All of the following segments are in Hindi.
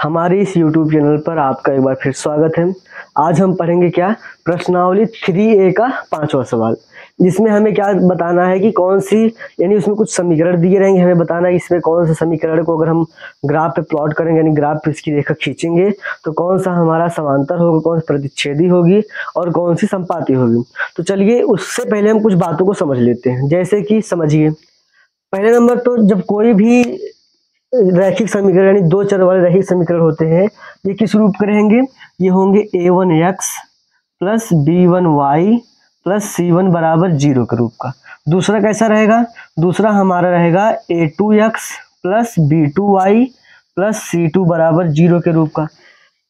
हमारे इस YouTube चैनल पर आपका एक बार फिर स्वागत है। आज हम पढ़ेंगे क्या, प्रश्नावली 3A का 5वां सवाल, जिसमें हमें क्या बताना है कि कौन सी, यानी उसमें कुछ समीकरण दिए रहेंगे, हमें बताना है इसमें कौन से समीकरण को अगर हम ग्राफ पे प्लॉट करेंगे, यानी ग्राफ पे इसकी रेखा खींचेंगे तो कौन सा हमारा समांतर होगा, कौन सी प्रतिच्छेदी होगी और कौन सी संपाती होगी। तो चलिए उससे पहले हम कुछ बातों को समझ लेते हैं। जैसे कि समझिए, पहले नंबर तो जब कोई भी रैखिक समीकरण यानी दो चर वाले रैखिक समीकरण होते हैं, ये किस रूप में रहेंगे, ये होंगे a1x plus b1y plus c1 बराबर 0 के रूप का। दूसरा कैसा रहेगा, दूसरा हमारा रहेगा a2x plus b2y plus c2 बराबर 0 के रूप का।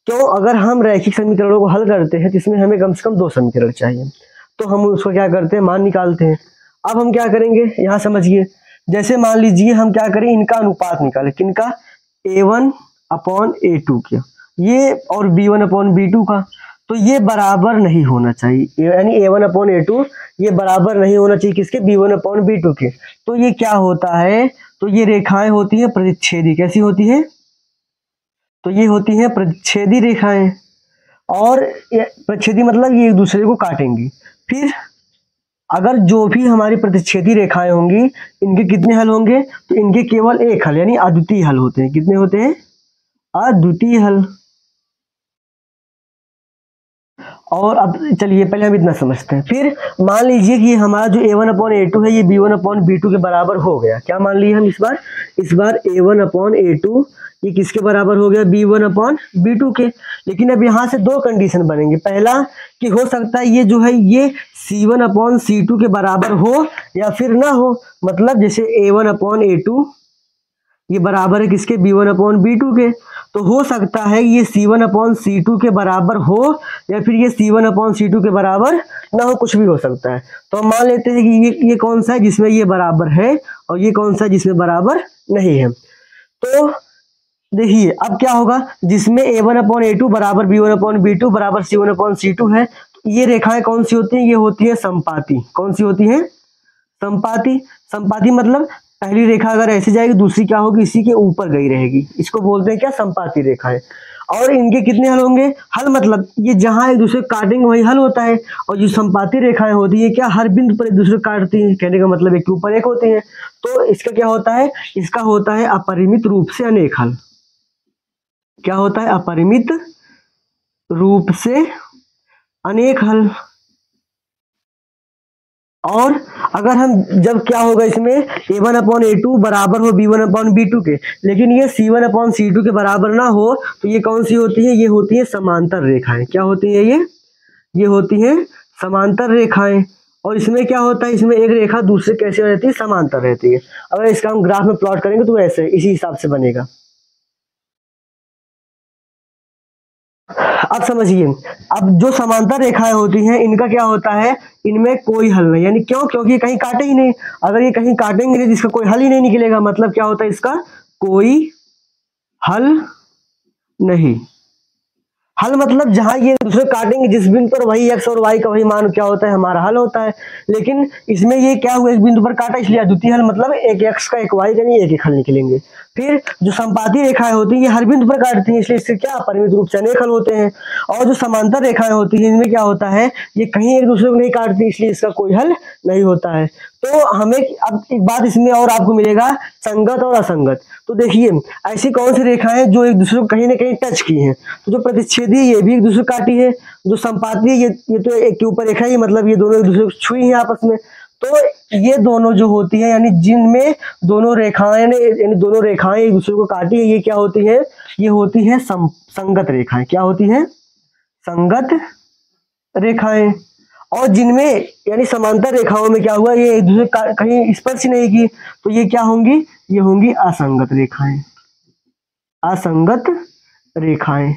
क्यों, अगर हम रैखिक समीकरणों को हल करते हैं तो इसमें हमें कम से कम दो समीकरण चाहिए, तो हम उसको क्या करते हैं, मान निकालते हैं। अब हम क्या करेंगे, यहाँ समझिए, जैसे मान लीजिए हम क्या करें, इनका अनुपात निकालें, किनका, a1/a2 के, ये और b1/b2 का, तो ये बराबर नहीं होना चाहिए, यानी a1/a2 ये बराबर नहीं होना चाहिए किसके, b1/b2 के। तो ये क्या होता है, तो ये रेखाएं होती है प्रतिच्छेदी, कैसी होती है, तो ये होती है प्रतिच्छेदी रेखाएं, और प्रतिच्छेदी मतलब ये एक दूसरे को काटेंगी। फिर अगर जो भी हमारी प्रतिच्छेदी रेखाएं होंगी, इनके कितने हल होंगे, तो इनके केवल एक हल यानी अद्वितीय हल होते हैं। कितने होते हैं, अद्वितीय हल। और अब चलिए पहले हम इतना समझते हैं, फिर मान लीजिए कि हमारा जो a1/a2 है ये b1/b2 के बराबर हो गया। क्या मान लिए हम इस बार a1/a2 ये किसके बराबर हो गया, b1/b2 के। लेकिन अब यहाँ से दो कंडीशन बनेंगे। पहला कि हो सकता है ये जो है ये c1/c2 के बराबर हो या फिर ना हो, मतलब जैसे a1/a2 ये बराबर है किसके, b1/b2 के, तो हो सकता है ये c1/c2 के बराबर हो या फिर ये c1/c2 के बराबर ना हो, कुछ भी हो सकता है। तो हम मान लेते हैं कि ये कौन सा है जिसमें ये बराबर है और ये कौन सा है जिसमें बराबर नहीं है। तो देखिए अब क्या होगा, जिसमें a1/a2 बराबर b1/b2 बराबर c1/c2 है, तो ये रेखाएं कौन सी होती हैं, ये होती है संपाती। कौन सी होती है, संपाती। संपाती मतलब पहली रेखा अगर ऐसे जाएगी, दूसरी क्या होगी, इसी के ऊपर गई रहेगी, इसको बोलते हैं क्या, संपाती रेखाएं। और इनके कितने हल होंगे, हल मतलब ये जहां एक दूसरे को काटेंगे वही हल होता है। और जो संपाती रेखाएं होती है क्या, हर बिंदु पर एक दूसरे को काटती हैं, कहने का मतलब एक के ऊपर एक होती है। तो इसका क्या होता है, इसका होता है अपरिमित रूप से अनेक हल। क्या होता है, अपरिमित रूप से अनेक हल। और अगर हम जब क्या होगा इसमें a1/a2 बराबर हो b1/b2 के, लेकिन ये c1/c2 के बराबर ना हो, तो ये कौन सी होती है, ये होती है समांतर रेखाएं। क्या होती है ये होती है समांतर रेखाएं। और इसमें क्या होता है, इसमें एक रेखा दूसरे कैसे रहती है, समांतर रहती है। अगर इसका हम ग्राफ में प्लॉट करेंगे तो ऐसे इसी हिसाब से बनेगा। अब समझिए, अब जो समांतर रेखाएं होती हैं इनका क्या होता है, इनमें कोई हल नहीं, यानी क्यों, क्योंकि ये कहीं काटे ही नहीं। अगर ये कहीं काटेंगे नहीं जिसका कोई हल ही नहीं निकलेगा, मतलब क्या होता है, इसका कोई हल नहीं। हल मतलब जहां ये दूसरे काटेंगे जिस बिंदु पर, वही x और y का वही मान क्या होता है, हमारा हल होता है। लेकिन इसमें ये क्या हुआ, एक बिंदु पर काटा, इसलिए अद्वितीय हल मतलब एक x का एक y का नहीं, एक एक हल निकलेंगे। फिर जो संपाती रेखाएं होती हैं ये हर बिंदु पर काटती हैं, इसलिए इससे क्या परिमित रूप से अनेक हल होते हैं। और जो समांतर रेखाएं होती हैं इनमें क्या होता है, ये कहीं एक दूसरे को नहीं काटती, इसलिए इसका कोई हल नहीं होता है। तो हमें अब एक बात इसमें और आपको मिलेगा, संगत और असंगत। तो देखिए ऐसी कौन सी रेखाएं हैं जो एक दूसरे को कहीं ना कहीं टच की हैं, तो जो प्रतिच्छेदी है ये भी एक दूसरे को काटी है, जो संपाती है ये तो एक के ऊपर एक है ही, मतलब ये दोनों एक दूसरे को छुई हैं आपस में। तो ये दोनों जो होती है, यानी जिनमें दोनों रेखाएं यानी दोनों रेखाएं एक दूसरे को काटी है, ये क्या होती है, ये होती है संगत रेखाएं। क्या होती है, संगत रेखाएं। और जिनमें यानी समांतर रेखाओं में क्या हुआ, ये एक दूसरे कहीं स्पर्श ही नहीं की, तो ये क्या होंगी, ये होंगी असंगत रेखाएं। असंगत रेखाएं।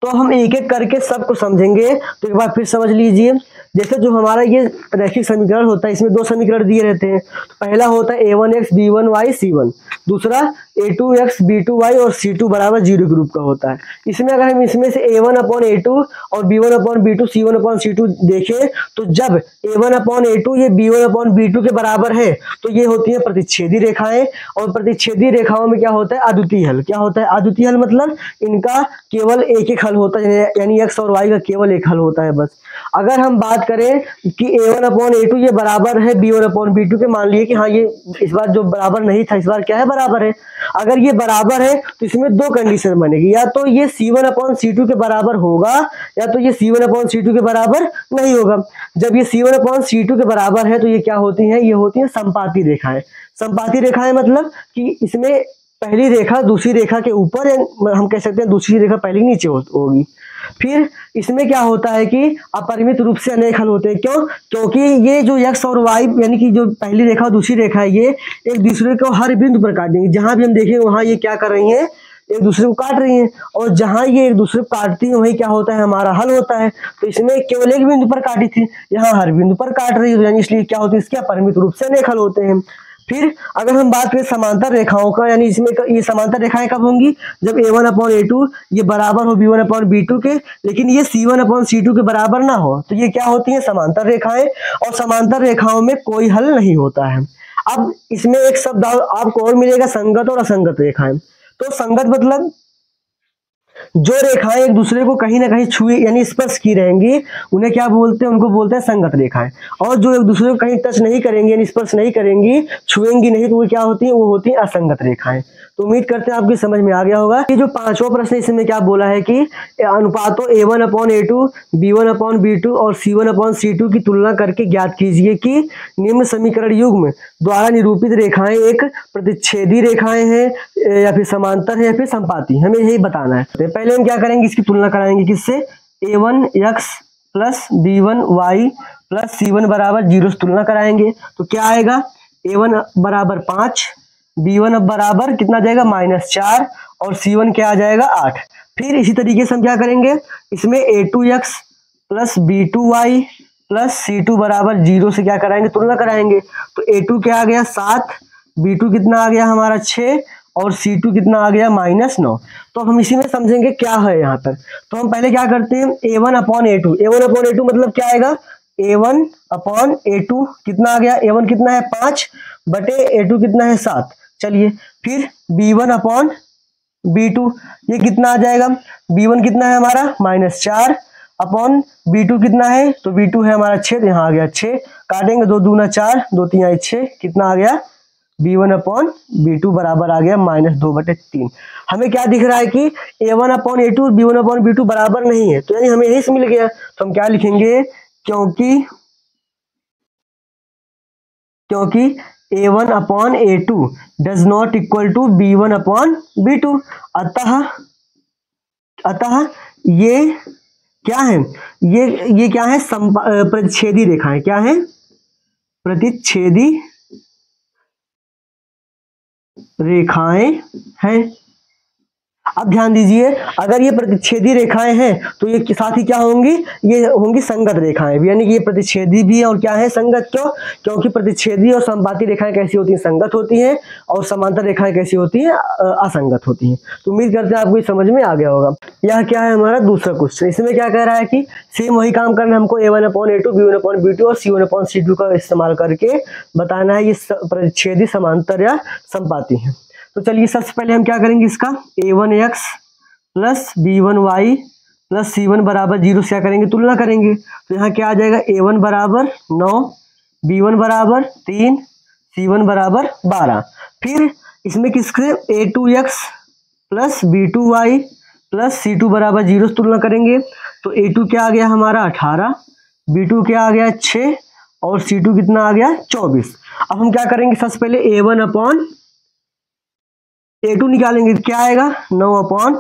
तो हम एक एक करके सबको समझेंगे। तो एक बार फिर समझ लीजिए, जैसे जो हमारा ये रैखिक समीकरण होता है, इसमें दो समीकरण दिए रहते हैं। तो पहला होता है a1x b1y c1, दूसरा a2x b2y और c2 बराबर 0 ग्रुप का होता है। इसमें अगर हम इसमें से a1/a2 और b1/b2 c1/c2 देखें, तो जब a1/a2 ये b1/b2 के बराबर है तो ये होती है प्रतिच्छेदी रेखाएं। और प्रतिच्छेदी रेखाओं में क्या होता है, अद्वितीय हल। क्या होता है, अद्वितीय हल मतलब इनका केवल एक एक हल होता है, यानी x और y का केवल एक हल होता है बस। अगर हम बात करें कि a1/a2 ये बराबर है b1/b2 के, मान लिए कि हाँ ये इस बार जो बराबर नहीं था, इस बार क्या है, बराबर है। अगर ये बराबर है तो इसमें दो कंडीशन बनेगी, या तो ये c1/c2 के बराबर होगा, या तो ये c1/c2 के बराबर नहीं होगा। जब ये c1/c2 के बराबर है तो ये क्या होती हैं, ये होती हैं संपाती रेखाएं। संपाती रेखाएं मतलब कि इसमें पहली रेखा दूसरी रेखा के ऊपर, हम कह सकते हैं दूसरी रेखा पहले नीचे होगी। फिर इसमें क्या होता है कि अपरिमित रूप से अनेक हल होते हैं। क्यों? क्योंकि ये जो x और y यानी कि जो पहली रेखा और दूसरी रेखा है, ये एक दूसरे को हर बिंदु पर काट देंगे। जहां भी हम देखेंगे वहां ये क्या कर रही हैं, एक दूसरे को काट रही हैं। और जहां ये एक दूसरे को काटती है वही क्या होता है, हमारा हल होता है। तो इसमें केवल एक बिंदु पर काटी थी, यहाँ हर बिंदु पर काट रही है, यानी इसलिए क्या होती है, इसके अपरिमित रूप से अनेक हल होते हैं। फिर अगर हम बात करें समांतर रेखाओं का, यानी इसमें ये समांतर रेखाएं कब होंगी, जब a1/a2 ये बराबर हो b1/b2 के, लेकिन ये c1/c2 के बराबर ना हो, तो ये क्या होती है, समांतर रेखाएं। और समांतर रेखाओं में कोई हल नहीं होता है। अब इसमें एक शब्द आपको और मिलेगा, संगत और असंगत रेखाएं। तो संगत मतलब जो रेखाएं एक दूसरे को कहीं ना कहीं छुए यानी स्पर्श की रहेंगी, उन्हें क्या बोलते हैं, उनको बोलते हैं संगत रेखाएं। और जो एक दूसरे को कहीं टच नहीं करेंगी यानी स्पर्श नहीं करेंगी, छुएंगी नहीं, तो वो क्या होती है, वो होती है असंगत रेखाएं। तो उम्मीद करते हैं आपकी समझ में आ गया होगा। ये जो पांचवा प्रश्न इसमें क्या बोला है कि अनुपातों a1/a2 b1/b2 और c1/c2 की तुलना करके ज्ञात कीजिए कि निम्न समीकरण युग्म द्वारा निरूपित रेखाएं एक प्रतिच्छेदी रेखाएं हैं या फिर समांतर है या फिर संपाती, हमें यही बताना है। तो पहले हम क्या करेंगे, इसकी तुलना कराएंगे किससे, a1x plus b1y plus c1 बराबर 0 से तुलना कराएंगे। तो क्या आएगा, a1 बराबर 5, b1 अब बराबर कितना जाएगा -4 और c1 क्या आ जाएगा 8। फिर इसी तरीके से हम क्या करेंगे, इसमें a2x plus b2y plus c2 बराबर 0 से क्या कराएंगे, तुलना कराएंगे। तो a2 क्या आ गया 7, b2 कितना आ गया हमारा 6 और c2 कितना आ गया -9। तो हम इसी में समझेंगे क्या है यहाँ पर। तो हम पहले क्या करते हैं, a1/a2, a1/a2 मतलब क्या आएगा, a1/a2 कितना आ गया, a1 कितना है 5 बटे a2 कितना है 7। चलिए फिर b1/b2 ये कितना आ जाएगा, b1 कितना है हमारा -4 अपॉन b2 कितना है, तो b2 है हमारा 6, यहाँ आ गया 6, काटेंगे 2 दूना 4 2 3 6, कितना आ गया b1/b2 बराबर आ गया -2/3। हमें क्या दिख रहा है कि a1/a2 b1/b2 बराबर नहीं है, तो यानी हमें यही से मिल गया। तो हम क्या लिखेंगे, क्योंकि a1/a2 does not equal to b1/b2, अतः ये क्या है, ये क्या है, प्रतिच्छेदी रेखाएं। क्या है, प्रतिच्छेदी रेखाएं हैं। अब ध्यान दीजिए, अगर ये प्रतिच्छेदी रेखाएं हैं तो ये साथ ही क्या होंगी, ये होंगी संगत रेखाएं भी, यानी कि ये प्रतिच्छेदी भी है और क्या है, संगत। क्यों? क्योंकि प्रतिच्छेदी और संपाती रेखाएं कैसी होती हैं, संगत होती हैं, और समांतर रेखाएं कैसी होती हैं, असंगत होती हैं। तो उम्मीद करते हैं आपको ये समझ में आ गया होगा। यह क्या है, हमारा दूसरा क्वेश्चन। इसमें क्या कह रहा है कि सेम वही काम करना है हमको, a1/a2 b1/b2 और c1/c2 का इस्तेमाल करके बताना है ये प्रतिच्छेदी, समांतर या संपाती है। तो चलिए सबसे पहले हम क्या करेंगे, इसका a1x plus b1y plus c1 बराबर 0 से क्या करेंगे, तुलना करेंगे। तो यहाँ क्या आ जाएगा, a1 बराबर 9, b1 बराबर 3, c1 बराबर 12। फिर इसमें किससे, a2x plus b2y plus c2 बराबर 0 से तुलना करेंगे। तो a2 क्या आ गया हमारा 18, b2 क्या आ गया 6 और c2 कितना आ गया 24। अब हम क्या करेंगे, सबसे पहले a1/a2 निकालेंगे, क्या आएगा 9/18,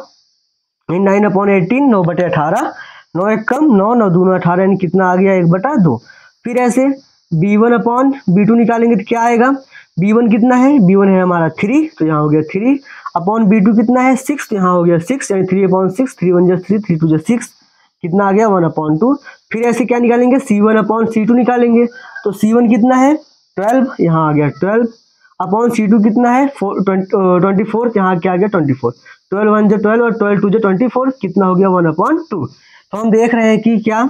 9/18, 9 एक कम 9, 9 दूना 18, यानी कितना आ गया 1/2। फिर ऐसे b1/b2 निकालेंगे तो क्या आएगा, b1 कितना है, b1 है हमारा 3, तो यहाँ हो गया 3 अपॉन B2 कितना है 6, यहाँ हो गया 6 यानी 3/6, 3 1 3, 3 2 6, कितना आ गया 1/2। फिर ऐसे क्या निकालेंगे C1/C2 निकालेंगे, तो C1 कितना है 12, यहाँ आ गया 12 अपॉन C2 कितना है 24, यहाँ क्या आ गया 24, 12 1 12 और 12 2 24, कितना हो गया 1/2। तो हम देख रहे हैं कि क्या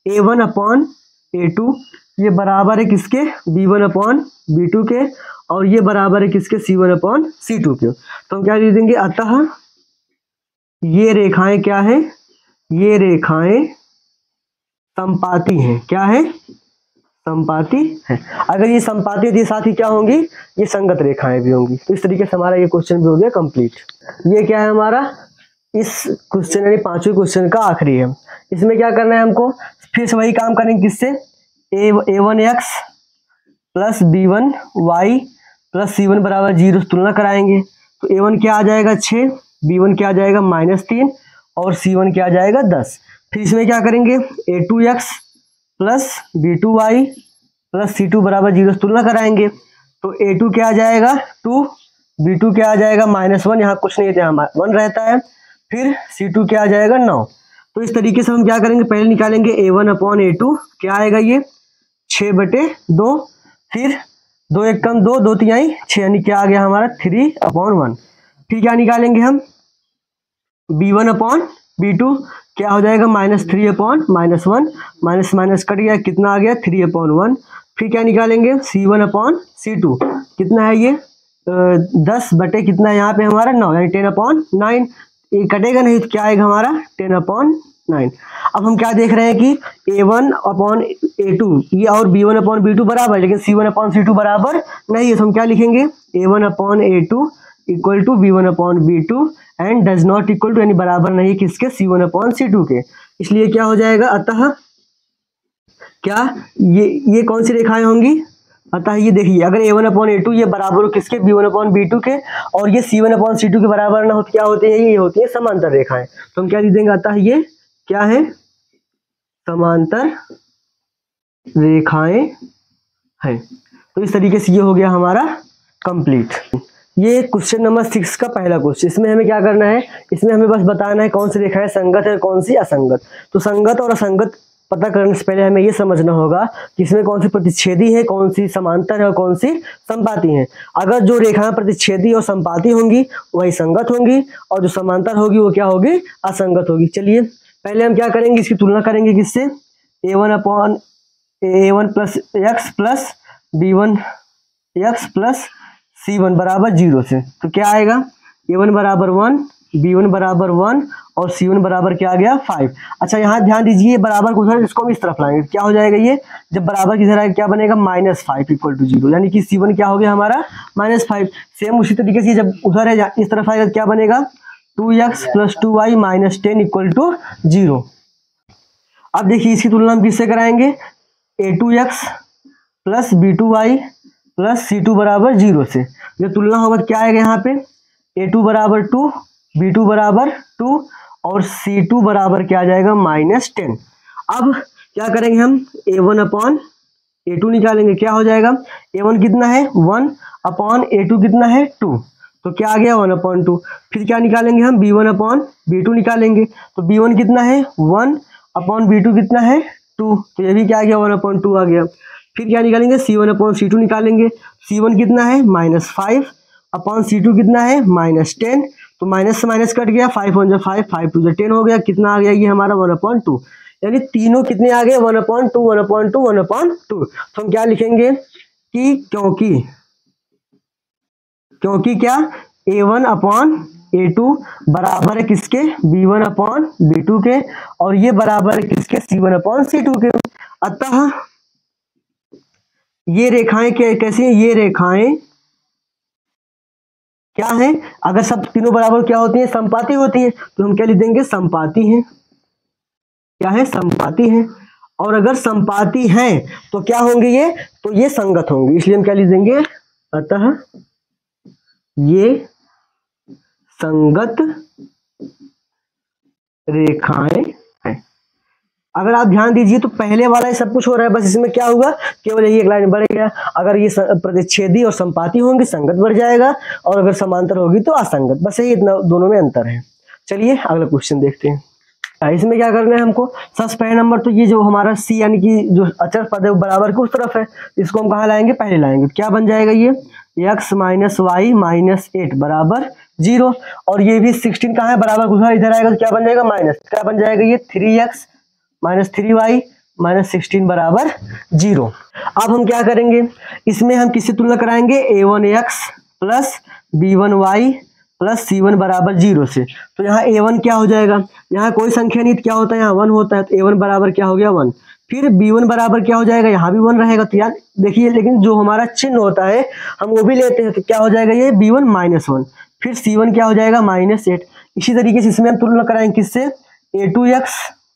A1/A2 ये बराबर है किसके B1/B2 के, और ये बराबर है किसके C1/C2 के। तो हम क्या लिख देंगे, अतः ये रेखाएं क्या है, ये रेखाएं संपाती हैं। क्या है, संपाती है। अगर ये संपाती है तो साथ ही क्या होंगी, ये संगत रेखाएं भी होंगी। तो इस तरीके से हमारा ये क्वेश्चन भी हो गया कंप्लीट। ये क्या है हमारा इस क्वेश्चन यानी 5वें क्वेश्चन का आखिरी है। इसमें क्या करना है हमको, फिर से वही काम करेंगे, किससे A1x plus B1y plus C1 बराबर 0 तुलना कराएंगे। तो A1 क्या आ जाएगा 6, B1 क्या आ जाएगा -3 और C1 क्या आ जाएगा 10। फिर इसमें क्या करेंगे A2x plus B2y plus C2 बराबर 0 तुलना कराएंगे। तो A2 क्या आ जाएगा 2, B2 क्या आ जाएगा -1, यहाँ कुछ नहीं था 1 रहता है, फिर C2 क्या आ जाएगा 9। तो इस तरीके से हम क्या करेंगे, पहले निकालेंगे A1/A2, क्या आएगा ये 6/2, फिर 2 1 कम 2, 2 3 6, यानी क्या आ गया हमारा 3/1। फिर क्या निकालेंगे हम B1/B2, क्या हो जाएगा -3/1, माइनस माइनस कट गया, कितना आ गया 3/1। फिर क्या निकालेंगे C1/C2, कितना है ये 10 बटे कितना है यहाँ पे हमारा 9, यानी 10/9। ये कटेगा नहीं तो क्या आएगा हमारा 10/9। अब हम क्या देख रहे हैं कि A1/A2 ये और B1/B2 बराबर, लेकिन C1/C2 बराबर नहीं है। तो हम क्या लिखेंगे A1/A2 equal to B1/B2 and does not equal to यानी बराबर नहीं किसके C1/C2 के। इसलिए क्या हो जाएगा, अतः क्या ये कौन सी रेखाएं होंगी, अतः ये देखिए अगर A1/A2 ये बराबर हो किसके B1/B2 के, और ये C1/C2 के बराबर ना हो तो क्या होते हैं, ये होती है समांतर रेखाएं। तो हम क्या लिख देंगे, अतः ये क्या है समांतर रेखाएं हैं। तो इस तरीके से ये हो गया हमारा कंप्लीट। ये क्वेश्चन नंबर 6 का पहला क्वेश्चन। इसमें हमें क्या करना है, इसमें हमें बस बताना है कौन सी रेखाएं संगत है कौन सी असंगत। तो संगत और असंगत पता करने से पहले हमें ये समझना होगा कि इसमें कौन सी प्रतिच्छेदी है, कौन सी समांतर है और कौन सी संपाती है। अगर जो रेखाएं प्रतिच्छेदी और संपाती होंगी वही संगत होंगी, और जो समांतर होगी वो क्या होगी, असंगत होगी। चलिए पहले हम क्या करेंगे, इसकी तुलना करेंगे किससे, A1 plus x plus B1 x plus C1 बराबर 0 से। तो क्या आएगा A1 बराबर 1, B1 बराबर 1 और C1 बराबर क्या आ गया 5। अच्छा यहाँ ध्यान दीजिए, बराबर को उधर इसको भी इस तरफ लाएंगे, क्या हो जाएगा ये, जब बराबर की तरह क्या बनेगा -5 इक्वल टू 0, यानी कि C1 क्या हो गया हमारा -5। सेम उसी तरीके से जब उधर है इस तरफ आएगा क्या बनेगा 2x plus 2y -10 equal to 0। अब देखिए इसकी तुलना हम किससे कराएंगे, A2x plus B2y plus C2 बराबर 0 से। जब तुलना होगा तो क्या आएगा यहाँ पे A2 बराबर 2, B2 बराबर 2 और C2 बराबर क्या आ जाएगा -10। अब क्या करेंगे हम A1/A2 निकालेंगे, क्या हो जाएगा A1 कितना है 1 अपॉन A2 कितना है 2, तो क्या आ गया 1/2। फिर क्या निकालेंगे हम B1/B2 निकालेंगे, तो B1 कितना है 1 अपॉन B2 कितना है 2, तो ये भी क्या आ गया 1/2 आ गया। फिर क्या निकालेंगे C1/C2 निकालेंगे, C1 कितना है -5 अपॉन C2 कितना है -10, तो माइनस से माइनस कट गया, 5 1 5, 5 2 10 हो गया, कितना आ गया ये हमारा 1/2, यानी तीनों कितने आ गए 1/2 1/2 1/2। तो हम क्या लिखेंगे कि क्योंकि क्या A1/A2 बराबर है किसके B1/B2 के, और ये बराबर है किसके C1/C2 के। अतः ये रेखाएं कैसी हैं, ये रेखाएं क्या है, अगर सब तीनों बराबर क्या होती है संपाती होती है, तो हम क्या लिख देंगे संपाती हैं। क्या है संपाती हैं। और अगर संपाती हैं तो क्या होंगे ये, तो ये संगत होंगे, इसलिए हम क्या लिख देंगे अतः ये संगत रेखाएं हैं। अगर आप ध्यान दीजिए तो पहले वाला ही सब कुछ हो रहा है, बस इसमें क्या हुआ, केवल यही एक लाइन बढ़ेगा। अगर ये प्रतिच्छेदी और संपाती होंगे संगत बढ़ जाएगा, और अगर समांतर होगी तो असंगत। बस यही इतना दोनों में अंतर है। चलिए अगला क्वेश्चन देखते हैं। इसमें क्या करना है हमको, सबसे पहले नंबर तो ये जो हमारा सी यानी कि जो अचर पद है वो बराबर के उस तरफ है, इसको हम कहाँ लाएंगे, पहले लाएंगे। क्या बन जाएगा ये, x माइनस वाई माइनस 8 बराबर 0। और ये भी 16 कहाँ है, बराबर उधर इधर आएगा तो क्या बन जाएगा, माइनस, क्या बन जाएगा ये 3x माइनस 3y माइनस 16 बराबर 0। अब हम क्या करेंगे, इसमें हम किससे तुलना कराएंगे, a1x plus b1y plus c1 बराबर 0 से। तो यहाँ a1 क्या हो जाएगा, यहाँ कोई संख्या नहीं, क्या होता है यहाँ 1 होता है, तो a1 बराबर क्या हो गया 1। फिर b1 बराबर क्या हो जाएगा, यहाँ भी 1 रहेगा। तो यार देखिए, लेकिन जो हमारा चिन्ह होता है हम वो भी लेते हैं, तो क्या हो जाएगा ये b1 माइनस 1। फिर c1 क्या हो जाएगा माइनस 8। इसी तरीके से इसमें हम तुलना कराएंगे किससे, a2x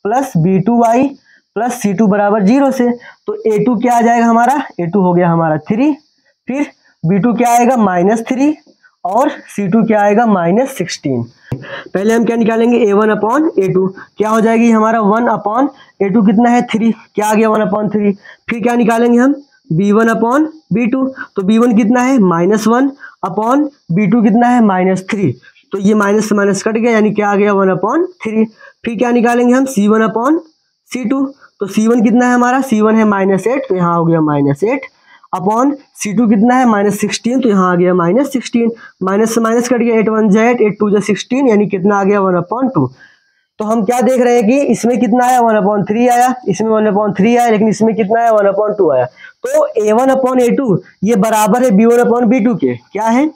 plus b2y plus c2 बराबर 0 से। तो a2 क्या आ जाएगा हमारा, a2 हो गया हमारा 3, फिर b2 क्या आएगा माइनस 3, और c2 क्या आएगा माइनस 16। पहले हम क्या निकालेंगे, a1 अपॉन a2 क्या हो जाएगी हमारा 1 अपॉन a2 कितना है 3, क्या आ गया 1 अपॉन 3। फिर क्या निकालेंगे हम b1 अपॉन b2, तो b1 कितना है माइनस 1 अपॉन b2 कितना है माइनस 3। तो ये माइनस से माइनस कट गया, यानी क्या आ गया 1 अपॉन 3। फिर क्या निकालेंगे हम c1 अपॉन c2, तो c1 कितना है हमारा, c1 है माइनस 8, तो यहाँ हो गया माइनस 8 अपॉन c2 कितना है माइनस 16, तो यहाँ आ गया माइनस 16। माइनस से माइनस कट गया, 8 1 जा 8, 8 2 जा 16, यानी कितना आ गया 1 अपॉन 2। तो हम क्या देख रहे हैं कि इसमें कितना आया 1 अपॉन 3 आया, इसमें 1 अपॉन 3 आया, लेकिन इसमें कितना आया 1 अपॉन 2 आया। तो a1 अपॉन a2 ये बराबर है b1 अपॉन b2 के। क्या है,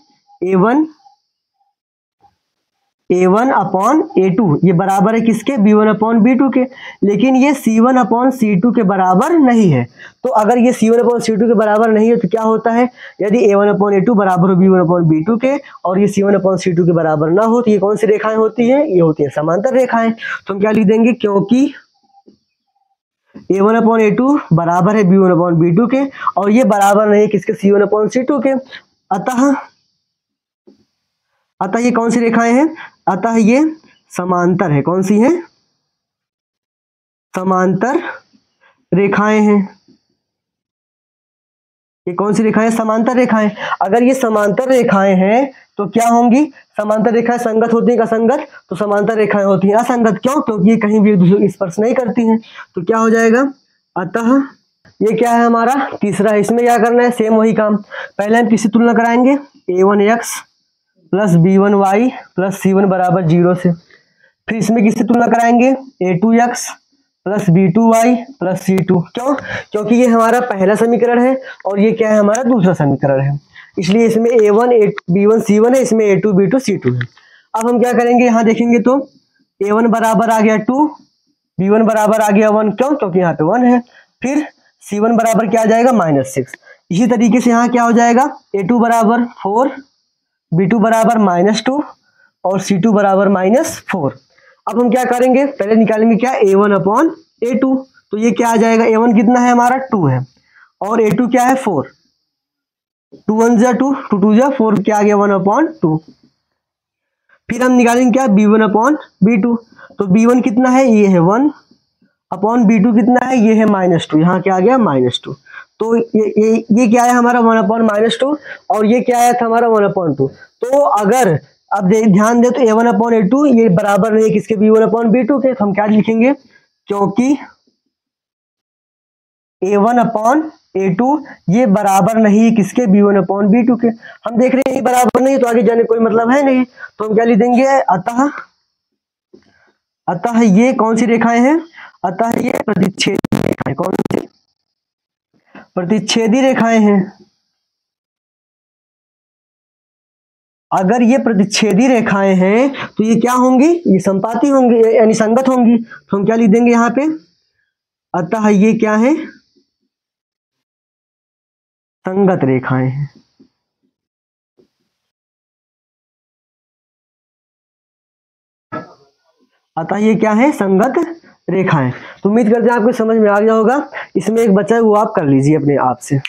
a1 अपॉन a2 ये बराबर है किसके, b1 अपॉन b2 के। लेकिन ये c1 अपॉन c2 के बराबर नहीं है। तो अगर ये c1 अपॉन c2 के बराबर नहीं है तो क्या होता है, यदि a1 अपॉन a2 बराबर हो b1 अपॉन b2 के, और ये c1 अपॉन c2 के बराबर ना हो, तो ये कौन सी रेखाएं होती हैं, ये होती है समांतर रेखाएं। तो हम क्या लिख देंगे, क्योंकि a1 अपॉन a2 बराबर है b1 अपॉन b2 के, और ये बराबर नहीं है किसके, c1 अपॉन c2 के। अतः ये कौन सी रेखाएं हैं, अतः ये समांतर है। कौन सी है, समांतर रेखाएं हैं। ये कौन सी रेखाएं, समांतर रेखाएं। अगर ये समांतर रेखाएं हैं तो क्या होंगी, समांतर रेखाएं संगत होती हैं असंगत, तो समांतर रेखाएं होती हैं असंगत। क्यों, क्योंकि ये कहीं भी एक दूसरे को स्पर्श नहीं करती हैं। तो क्या हो जाएगा, अतः ये क्या है हमारा तीसरा है। इसमें क्या करना है, सेम वही काम। पहले हम किससे तुलना कराएंगे, a1x plus b1y plus c1 बराबर 0 से। फिर इसमें किससे तुलना कराएंगे, a2x plus b2y plus c2। क्यों, क्योंकि ये हमारा पहला समीकरण है और ये क्या है हमारा दूसरा समीकरण है, इसलिए इसमें a1 b1 c1 है, इसमें a2 b2 c2 है। अब हम क्या करेंगे, यहाँ देखेंगे तो a1 बराबर आ गया 2, b1 बराबर आ गया 1। क्यों, क्योंकि यहाँ पे 1 है। फिर c1 बराबर क्या आ जाएगा -6। इसी तरीके से यहाँ क्या हो जाएगा, a2 बराबर 4, b2 बराबर -2 और c2 बराबर -4। अब हम क्या करेंगे, पहले निकालेंगे क्या, a1 अपॉन a2। तो ये क्या आ जाएगा, a1 कितना है हमारा 2 है, और a2 क्या है 4, 2 1 जा 2, 2 2 जा 4, क्या आ गया 1 अपॉन 2। फिर हम निकालेंगे क्या, b1 अपॉन b2। तो b1 कितना है, ये है 1 अपॉन b2 कितना है, ये है -2, यहाँ क्या आ गया -2। तो ये क्या है हमारा 1 अपॉन -2, और ये क्या आया था हमारा 1 अपॉन 2। तो अगर अब ध्यान दे तो a1 अपॉन a2 ये बराबर नहीं है किसके, b1 अपॉन b2 के। तो हम क्या लिखेंगे, क्योंकि a1 अपॉन a2 ये बराबर नहीं है किसके, b1 अपॉन b2 के। हम देख रहे हैं ये बराबर नहीं, तो आगे जाने कोई मतलब है नहीं। तो हम क्या लिख देंगे, अतः ये कौन सी रेखाएं हैं, अतः ये प्रतिच्छेदी रेखाएं। कौन सी, प्रतिच्छेदी रेखाएं हैं। अगर ये प्रतिच्छेदी रेखाएं हैं तो ये क्या होंगी, ये संपाती होंगी यानी संगत होंगी। तो हम क्या लिख देंगे यहाँ पे, अतः ये क्या है, संगत रेखाएं हैं। अतः ये क्या है, संगत रेखाएं। तो उम्मीद करते हैं आपको समझ में आ गया होगा। इसमें एक बचा है वो आप कर लीजिए अपने आप से।